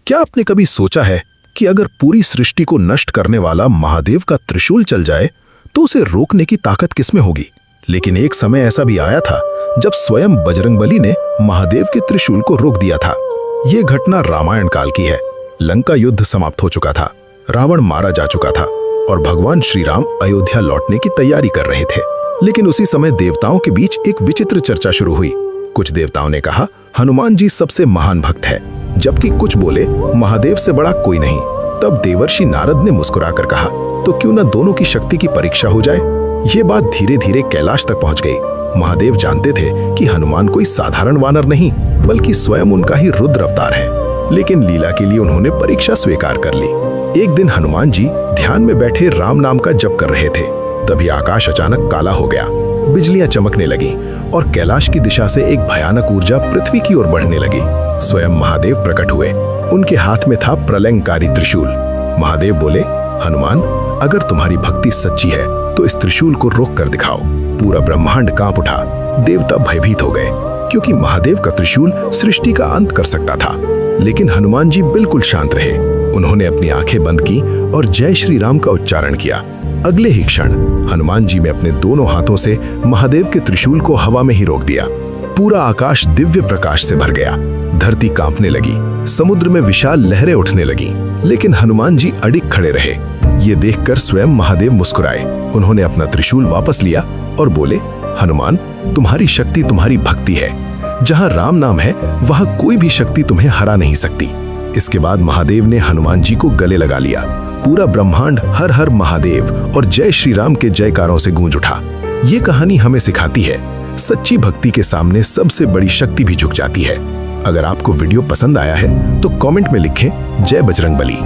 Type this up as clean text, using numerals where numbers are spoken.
क्या आपने कभी सोचा है कि अगर पूरी सृष्टि को नष्ट करने वाला महादेव का त्रिशूल चल जाए तो उसे रोकने की ताकत किसमें होगी? लेकिन एक समय ऐसा भी आया था जब स्वयं बजरंगबली ने महादेव के त्रिशूल को रोक दिया था। ये घटना रामायण काल की है। लंका युद्ध समाप्त हो चुका था, रावण मारा जा चुका था और भगवान श्री राम अयोध्या लौटने की तैयारी कर रहे थे। लेकिन उसी समय देवताओं के बीच एक विचित्र चर्चा शुरू हुई। कुछ देवताओं ने कहा हनुमान जी सबसे महान भक्त है, जबकि कुछ बोले महादेव से बड़ा कोई नहीं। तब देवर्षि नारद ने मुस्कुराकर कहा तो क्यों न दोनों की शक्ति की परीक्षा हो जाए। ये बात धीरे धीरे कैलाश तक पहुंच गई। महादेव जानते थे कि हनुमान कोई साधारण वानर नहीं बल्कि स्वयं उनका ही रुद्र अवतार है, लेकिन लीला के लिए उन्होंने परीक्षा स्वीकार कर ली। एक दिन हनुमान जी ध्यान में बैठे राम नाम का जप कर रहे थे। तभी आकाश अचानक काला हो गया, बिजलियां चमकने लगी और कैलाश की दिशा से एक भयानक ऊर्जा पृथ्वी की ओर बढ़ने लगी। स्वयं महादेव प्रकट हुए। उनके हाथ में था प्रलयंकारी त्रिशूल। महादेव बोले, हनुमान, अगर तुम्हारी भक्ति सच्ची है तो इस त्रिशूल को रोक कर दिखाओ। पूरा ब्रह्मांड कांप उठा। देवता भयभीत हो गए क्योंकि महादेव का त्रिशूल सृष्टि का अंत कर सकता था। लेकिन हनुमान जी बिल्कुल शांत रहे। उन्होंने अपनी आंखें बंद की और जय श्री राम का उच्चारण किया। अगले ही क्षण हनुमान जी ने अपने दोनों हाथों से महादेव के त्रिशूल को हवा में ही रोक दिया। पूरा आकाश दिव्य प्रकाश से भर गया। धरती कांपने लगी, समुद्र में विशाल लहरें उठने लगी, लेकिन हनुमान जी अडिग खड़े रहे। ये देखकर स्वयं महादेव मुस्कुराए। उन्होंने अपना त्रिशूल वापस लिया और बोले, हनुमान, तुम्हारी शक्ति तुम्हारी भक्ति है। जहां राम नाम है वहां कोई भी शक्ति तुम्हें हरा नहीं सकती। इसके बाद महादेव ने हनुमान जी को गले लगा लिया। पूरा ब्रह्मांड हर हर महादेव और जय श्री राम के जयकारों से गूंज उठा। ये कहानी हमें सिखाती है, सच्ची भक्ति के सामने सबसे बड़ी शक्ति भी झुक जाती है। अगर आपको वीडियो पसंद आया है तो कमेंट में लिखें जय बजरंगबली।